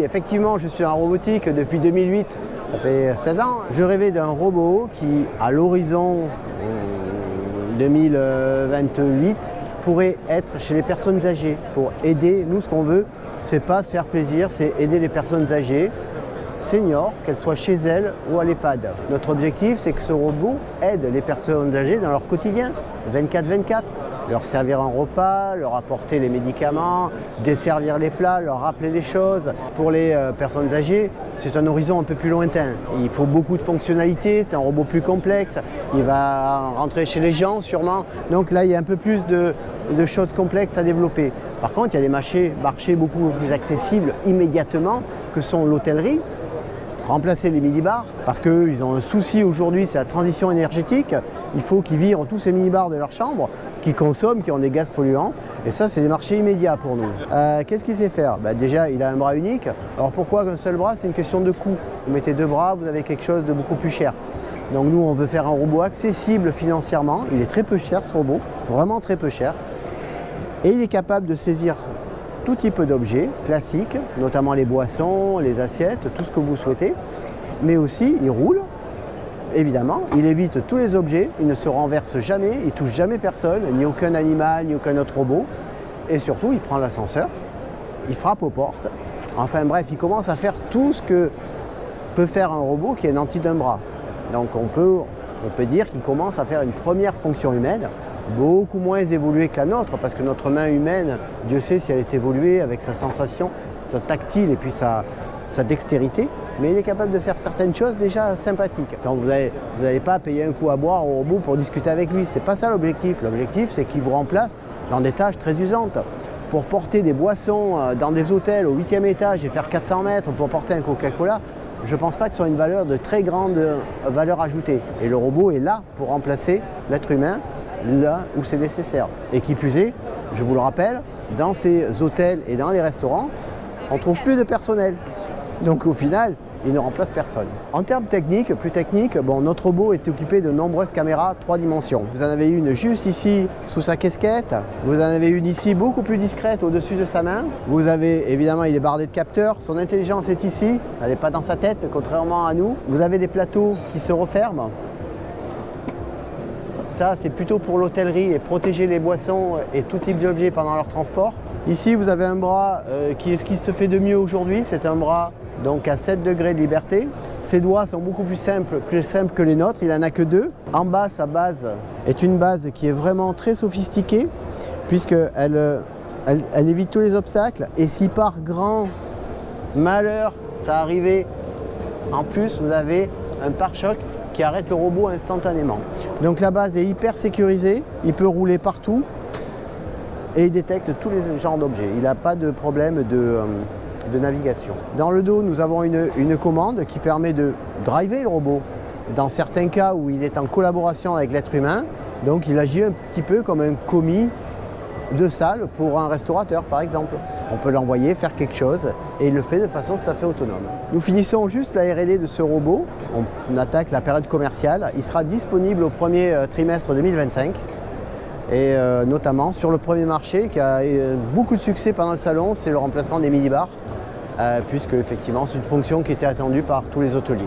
Effectivement, je suis en robotique depuis 2008, ça fait 16 ans. Je rêvais d'un robot qui, à l'horizon 2028, pourrait être chez les personnes âgées pour aider. Nous, ce qu'on veut, c'est pas se faire plaisir, c'est aider les personnes âgées, seniors, qu'elles soient chez elles ou à l'EHPAD. Notre objectif, c'est que ce robot aide les personnes âgées dans leur quotidien, 24/24. Leur servir un repas, leur apporter les médicaments, desservir les plats, leur rappeler les choses. Pour les personnes âgées, c'est un horizon un peu plus lointain. Il faut beaucoup de fonctionnalités, c'est un robot plus complexe, il va rentrer chez les gens sûrement. Donc là, il y a un peu plus de choses complexes à développer. Par contre, il y a des marchés beaucoup plus accessibles immédiatement que sont l'hôtellerie. Remplacer les minibars, parce qu'ils ont un souci aujourd'hui, c'est la transition énergétique. Il faut qu'ils virent tous ces minibars de leur chambre, qui consomment, qui ont des gaz polluants. Et ça, c'est des marchés immédiats pour nous. Qu'est-ce qu'il sait faire? Déjà, il a un bras unique. Alors pourquoi qu'un seul bras? C'est une question de coût. Vous mettez deux bras, vous avez quelque chose de beaucoup plus cher. Donc nous, on veut faire un robot accessible financièrement. Il est très peu cher, ce robot. C'est vraiment très peu cher. Et il est capable de saisir tout type d'objets classiques, notamment les boissons, les assiettes, tout ce que vous souhaitez. Mais aussi, il roule, évidemment, il évite tous les objets, il ne se renverse jamais, il ne touche jamais personne, ni aucun animal, ni aucun autre robot. Et surtout, il prend l'ascenseur, il frappe aux portes. Enfin bref, il commence à faire tout ce que peut faire un robot qui est nanti d'un bras. Donc on peut dire qu'il commence à faire une première fonction humaine, beaucoup moins évoluée que la nôtre, parce que notre main humaine, Dieu sait si elle est évoluée avec sa sensation, sa tactile et puis sa dextérité, mais il est capable de faire certaines choses déjà sympathiques. Quand vous n'allez pas payer un coup à boire au robot pour discuter avec lui, c'est pas ça l'objectif. L'objectif, c'est qu'il vous remplace dans des tâches très usantes. Pour porter des boissons dans des hôtels au 8e étage et faire 400 mètres pour porter un Coca-Cola, je ne pense pas que ce soit une valeur de très grande valeur ajoutée. Et le robot est là pour remplacer l'être humain là où c'est nécessaire. Et qui plus est, je vous le rappelle, dans ces hôtels et dans les restaurants, on ne trouve plus de personnel. Donc au final, il ne remplace personne. En termes techniques, plus techniques, notre robot est équipé de nombreuses caméras 3 dimensions. Vous en avez une juste ici sous sa casquette, vous en avez une ici beaucoup plus discrète au-dessus de sa main. Vous avez, évidemment, il est bardé de capteurs, son intelligence est ici, elle n'est pas dans sa tête, contrairement à nous. Vous avez des plateaux qui se referment. Ça, c'est plutôt pour l'hôtellerie et protéger les boissons et tout type d'objets pendant leur transport. Ici, vous avez un bras qui est ce qui se fait de mieux aujourd'hui. C'est un bras donc à 7 degrés de liberté. Ses doigts sont beaucoup plus simples que les nôtres. Il n'en a que 2. En bas, sa base est une base qui est vraiment très sophistiquée puisqu'elle évite tous les obstacles. Et si par grand malheur ça arrivait, en plus, vous avez un pare-choc qui arrête le robot instantanément. Donc la base est hyper sécurisée, il peut rouler partout et il détecte tous les genres d'objets. Il n'a pas de problème de navigation. Dans le dos, nous avons une commande qui permet de driver le robot. Dans certains cas où il est en collaboration avec l'être humain, donc il agit un petit peu comme un commis de salle pour un restaurateur par exemple. On peut l'envoyer faire quelque chose et il le fait de façon tout à fait autonome. Nous finissons juste la R&D de ce robot. On attaque la période commerciale. Il sera disponible au premier trimestre 2025 et notamment sur le premier marché qui a beaucoup de succès pendant le salon, c'est le remplacement des minibars puisque effectivement c'est une fonction qui était attendue par tous les hôteliers.